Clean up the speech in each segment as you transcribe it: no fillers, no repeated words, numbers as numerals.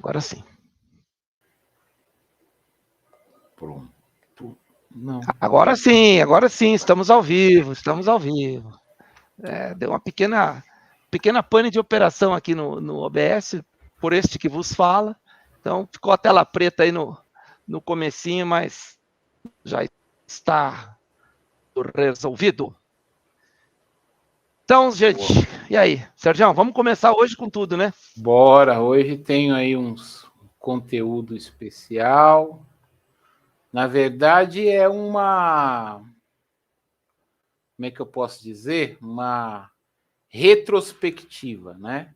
agora sim. Pronto. Não. Agora sim, estamos ao vivo. Deu uma pequena pane de operação aqui no OBS, por este que vos fala. Então, ficou a tela preta aí no comecinho, mas já está resolvido. Então, gente, e aí? Sérgio, vamos começar hoje com tudo, né? Bora, hoje tenho aí uns conteúdo especial. Na verdade, é uma... Como é que eu posso dizer? Uma retrospectiva, né?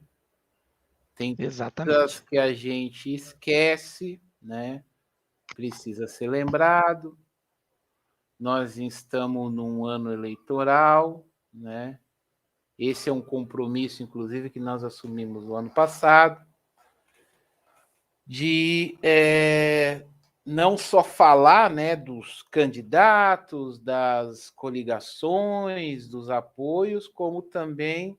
Tem coisas que a gente esquece, né? Precisa ser lembrado. Nós estamos num ano eleitoral, né? Esse é um compromisso, inclusive, que nós assumimos no ano passado, de não só falar, né, dos candidatos, das coligações, dos apoios, como também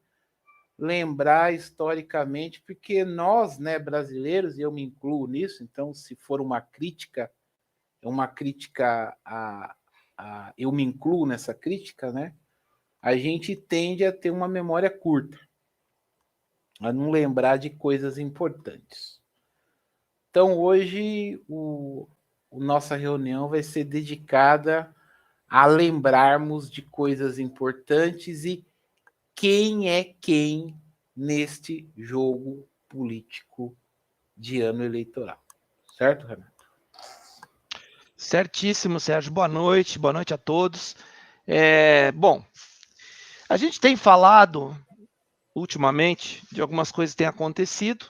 lembrar historicamente, porque nós, né, brasileiros, e eu me incluo nisso, então, se for uma crítica, é uma crítica eu me incluo nessa crítica, né? A gente tende a ter uma memória curta, a não lembrar de coisas importantes. Então, hoje, nossa reunião vai ser dedicada a lembrarmos de coisas importantes e quem é quem neste jogo político de ano eleitoral. Certo, Renato? Certíssimo, Sérgio. Boa noite a todos. Bom, a gente tem falado ultimamente de algumas coisas que têm acontecido,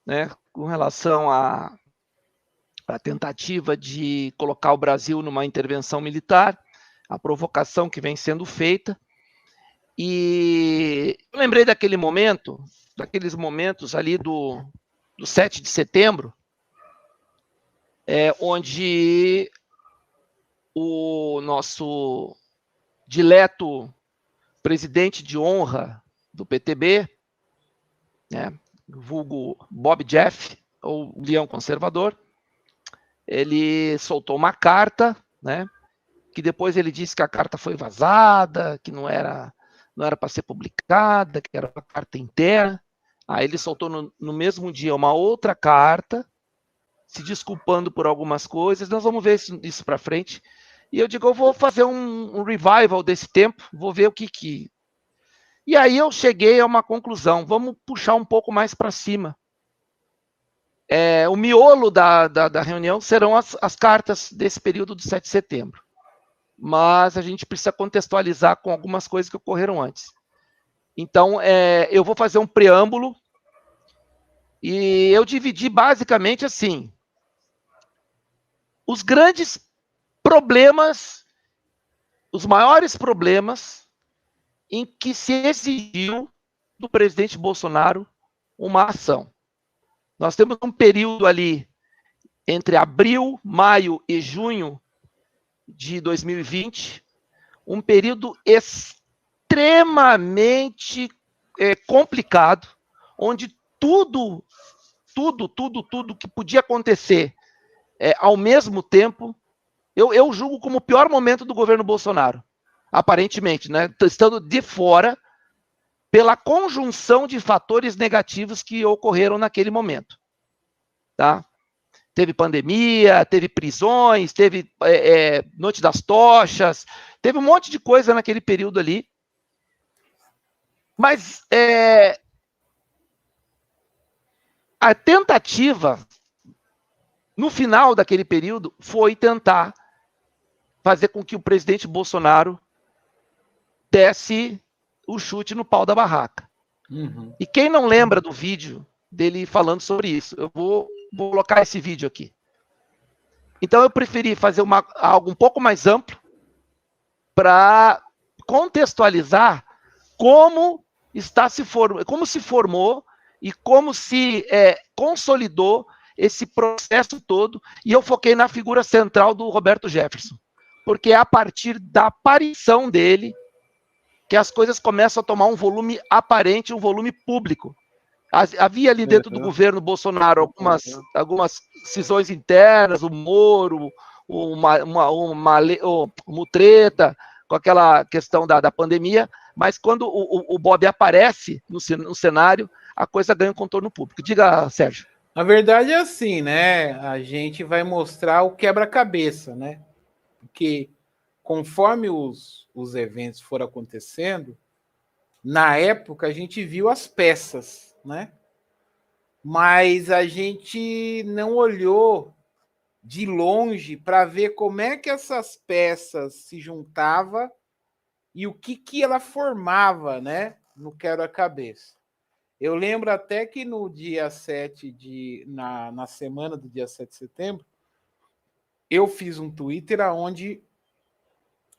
né, com relação à tentativa de colocar o Brasil numa intervenção militar, a provocação que vem sendo feita. E eu lembrei daqueles momentos ali do 7 de setembro, onde o nosso dileto presidente de honra do PTB, né, vulgo Bob Jeff, ou Leão Conservador, ele soltou uma carta, né, que depois ele disse que a carta foi vazada, que não era para ser publicada, que era uma carta interna. Aí ele soltou no mesmo dia uma outra carta, se desculpando por algumas coisas. Nós vamos ver isso para frente. E eu digo, eu vou fazer um revival desse tempo, vou ver o que... E aí eu cheguei a uma conclusão, vamos puxar um pouco mais para cima. O miolo da reunião serão as cartas desse período do 7 de setembro. Mas a gente precisa contextualizar com algumas coisas que ocorreram antes. Então, eu vou fazer um preâmbulo e eu dividi basicamente assim, os grandes problemas, os maiores problemas em que se exigiu do presidente Bolsonaro uma ação. Nós temos um período ali entre abril, maio e junho de 2020, um período extremamente complicado, onde tudo que podia acontecer ao mesmo tempo, eu julgo como o pior momento do governo Bolsonaro, aparentemente, né? Estando de fora pela conjunção de fatores negativos que ocorreram naquele momento. Tá? Teve pandemia, teve prisões, teve Noite das Tochas, teve um monte de coisa naquele período ali. Mas a tentativa, no final daquele período, foi tentar fazer com que o presidente Bolsonaro desse o chute no pau da barraca. Uhum. E quem não lembra do vídeo dele falando sobre isso? Eu vou colocar esse vídeo aqui. Então eu preferi fazer algo um pouco mais amplo para contextualizar como se formou e como se consolidou esse processo todo, e eu foquei na figura central do Roberto Jefferson, porque é a partir da aparição dele que as coisas começam a tomar um volume aparente, um volume público. Havia ali dentro do governo Bolsonaro algumas cisões internas, o Moro, uma treta com aquela questão da pandemia, mas quando o Bob aparece no cenário, a coisa ganha um contorno público. Diga, Sérgio. Na verdade é assim, né? A gente vai mostrar o quebra-cabeça, né? Porque conforme os eventos foram acontecendo, na época a gente viu as peças, né? Mas a gente não olhou de longe para ver como é que essas peças se juntavam e o que ela formava, né? No quebra-cabeça. Eu lembro até que no dia 7 na semana do dia 7 de setembro, eu fiz um Twitter onde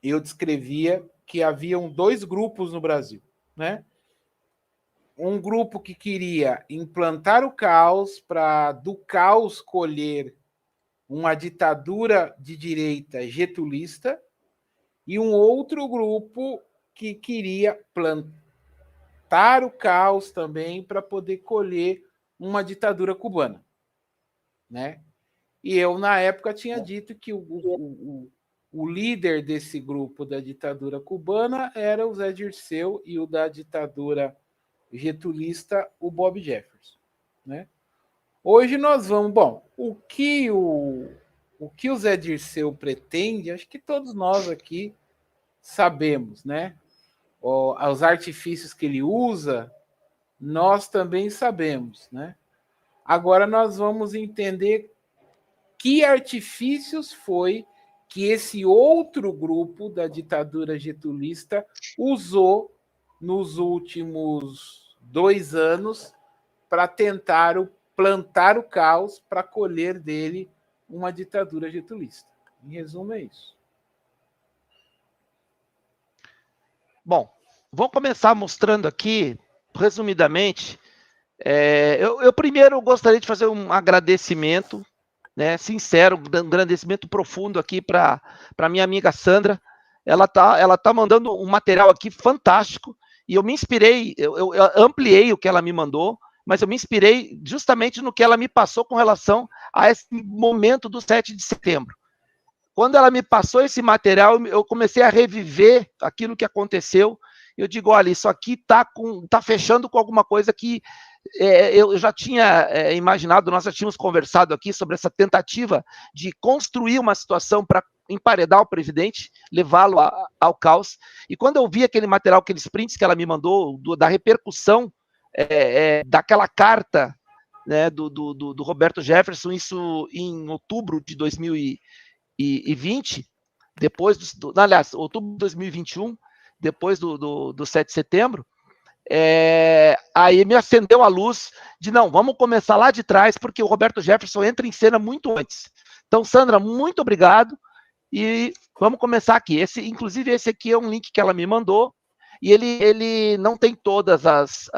eu descrevia que haviam 2 grupos no Brasil, né? Um grupo que queria implantar o caos para do caos colher uma ditadura de direita getulista e um outro grupo que queria plantar o caos também para poder colher uma ditadura cubana, né? E eu, na época, tinha dito que o líder desse grupo da ditadura cubana era o Zé Dirceu e o da ditadura getulista, o Bob Jefferson, né? Hoje nós vamos... Bom, o que o Zé Dirceu pretende, acho que todos nós aqui sabemos, né? Os artifícios que ele usa, nós também sabemos, né? Agora nós vamos entender que artifícios foi que esse outro grupo da ditadura getulista usou nos últimos 2 anos para tentar plantar o caos para colher dele uma ditadura getulista. Em resumo, é isso. Bom, vou começar mostrando aqui, resumidamente. Eu primeiro gostaria de fazer um agradecimento, né, sincero, um agradecimento profundo aqui para minha amiga Sandra. Ela tá mandando um material aqui fantástico e eu me inspirei, eu ampliei o que ela me mandou, mas eu me inspirei justamente no que ela me passou com relação a esse momento do 7 de setembro. Quando ela me passou esse material, eu comecei a reviver aquilo que aconteceu. Eu digo, olha, isso aqui tá fechando com alguma coisa que eu já tinha imaginado, nós já tínhamos conversado aqui sobre essa tentativa de construir uma situação para emparedar o presidente, levá-lo ao caos. E quando eu vi aquele material, aqueles prints que ela me mandou, da repercussão daquela carta, né, do Roberto Jefferson, isso em outubro de 2020, aliás, outubro de 2021, depois do 7 de setembro, aí me acendeu a luz de, não, vamos começar lá de trás, porque o Roberto Jefferson entra em cena muito antes. Então, Sandra, muito obrigado, e vamos começar aqui. Inclusive, esse aqui é um link que ela me mandou, e ele não tem todas as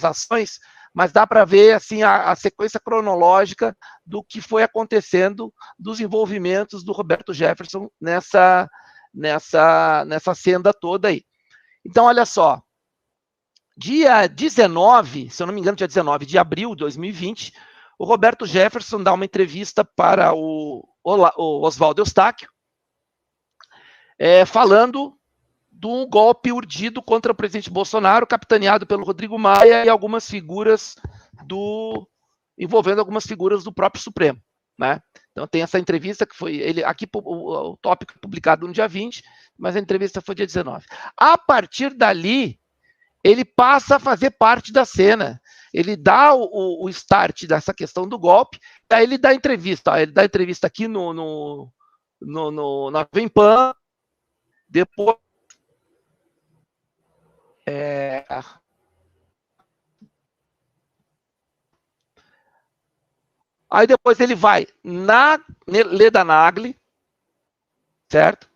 ações, mas dá para ver assim, a sequência cronológica do que foi acontecendo, dos envolvimentos do Roberto Jefferson nessa senda toda aí. Então, olha só, dia 19, se eu não me engano, dia 19 de abril de 2020, o Roberto Jefferson dá uma entrevista para o Oswaldo Eustáquio, falando do golpe urdido contra o presidente Bolsonaro, capitaneado pelo Rodrigo Maia e algumas figuras envolvendo algumas figuras do próprio Supremo, né? Então tem essa entrevista que foi aqui o tópico publicado no dia 20, mas a entrevista foi dia 19. A partir dali, ele passa a fazer parte da cena. Ele dá o start dessa questão do golpe, aí ele dá entrevista. Ele dá entrevista aqui na Jovem Pan, depois aí depois ele vai na Leda Nagli, certo?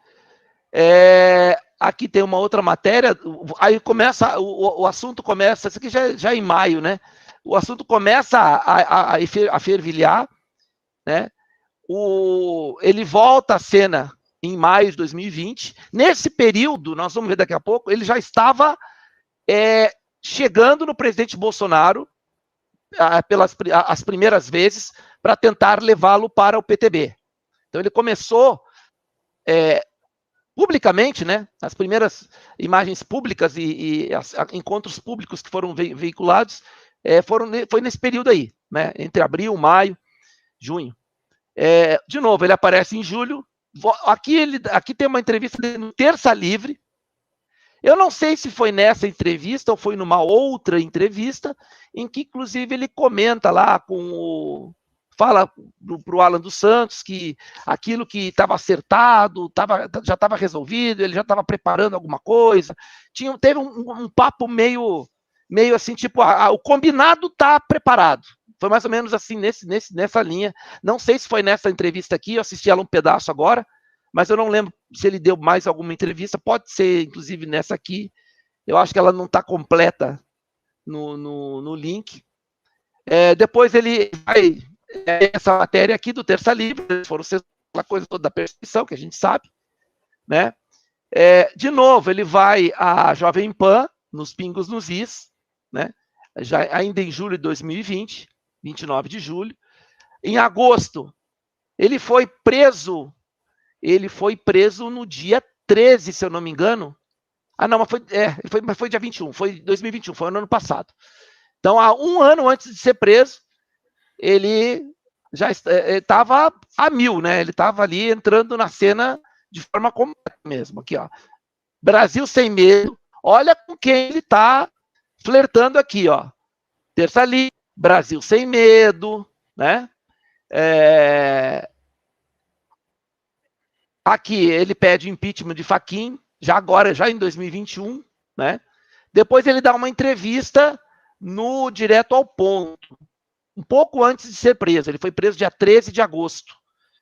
Aqui tem uma outra matéria, aí começa, o assunto começa, isso aqui já é em maio, né? O assunto começa a fervilhar, né? Ele volta à cena em maio de 2020. Nesse período, nós vamos ver daqui a pouco, ele já estava chegando no presidente Bolsonaro as primeiras vezes para tentar levá-lo para o PTB. Então ele começou publicamente, né, as primeiras imagens públicas e encontros públicos que foram veiculados foi nesse período aí, né, entre abril, maio, junho. De novo, ele aparece em julho. Aqui tem uma entrevista dele no Terça Livre. Eu não sei se foi nessa entrevista ou foi numa outra entrevista, em que, inclusive, ele comenta lá fala para o Alan dos Santos que aquilo que estava acertado já estava resolvido, ele já estava preparando alguma coisa. Teve um papo meio assim, tipo, o combinado está preparado. Foi mais ou menos assim, nessa linha. Não sei se foi nessa entrevista aqui, eu assisti ela um pedaço agora, mas eu não lembro se ele deu mais alguma entrevista. Pode ser, inclusive, nessa aqui. Eu acho que ela não está completa no link. Depois ele vai... essa matéria aqui do Terça Livre, foram aquela coisa toda da perseguição, que a gente sabe, né? De novo, ele vai à Jovem Pan, nos Pingos nos Is, né? Ainda em julho de 2020, 29 de julho. Em agosto, ele foi preso no dia 13, se eu não me engano. Não, mas foi dia 21, foi 2021, foi no ano passado. Então, há um ano antes de ser preso, ele já estava a mil, né? Ele estava ali entrando na cena de forma completa mesmo. Aqui, ó. Brasil Sem Medo. Olha com quem ele está flertando aqui, ó. Terça Livre, Brasil Sem Medo, né? Aqui ele pede impeachment de Fachin, já em 2021, né? Depois ele dá uma entrevista no Direto ao Ponto, um pouco antes de ser preso. Ele foi preso dia 13 de agosto.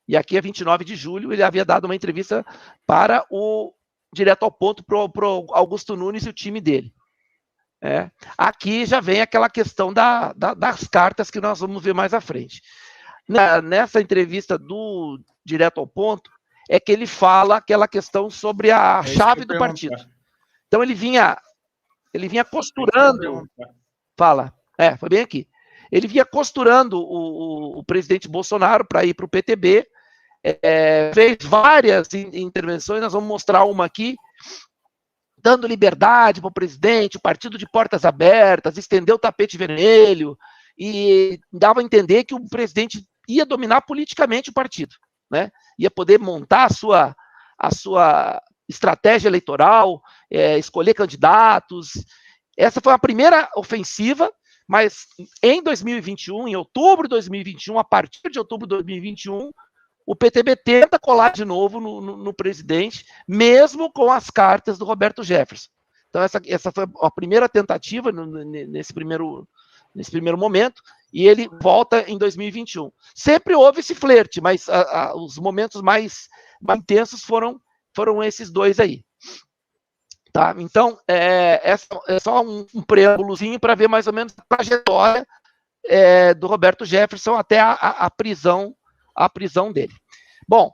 E aqui é 29 de julho, ele havia dado uma entrevista para o Direto ao Ponto, para o Augusto Nunes e o time dele. Aqui já vem aquela questão das cartas que nós vamos ver mais à frente. Nessa entrevista do Direto ao Ponto, é que ele fala aquela questão sobre a chave do partido. Então ele vinha costurando... Fala. Foi bem aqui. Ele vinha costurando o presidente Bolsonaro para ir para o PTB, fez várias intervenções, nós vamos mostrar uma aqui, dando liberdade para o presidente, o partido de portas abertas, estendeu o tapete vermelho, e dava a entender que o presidente ia dominar politicamente o partido, né? Ia poder montar a sua estratégia eleitoral, escolher candidatos. Essa foi a primeira ofensiva, mas em 2021, em outubro de 2021, a partir de outubro de 2021, o PTB tenta colar de novo no presidente, mesmo com as cartas do Roberto Jefferson. Então, essa foi a primeira tentativa nesse primeiro momento, e ele volta em 2021. Sempre houve esse flerte, mas os momentos mais intensos foram esses dois aí. Tá? Então, é só um preâmbulozinho para ver mais ou menos a trajetória do Roberto Jefferson até a prisão dele. Bom,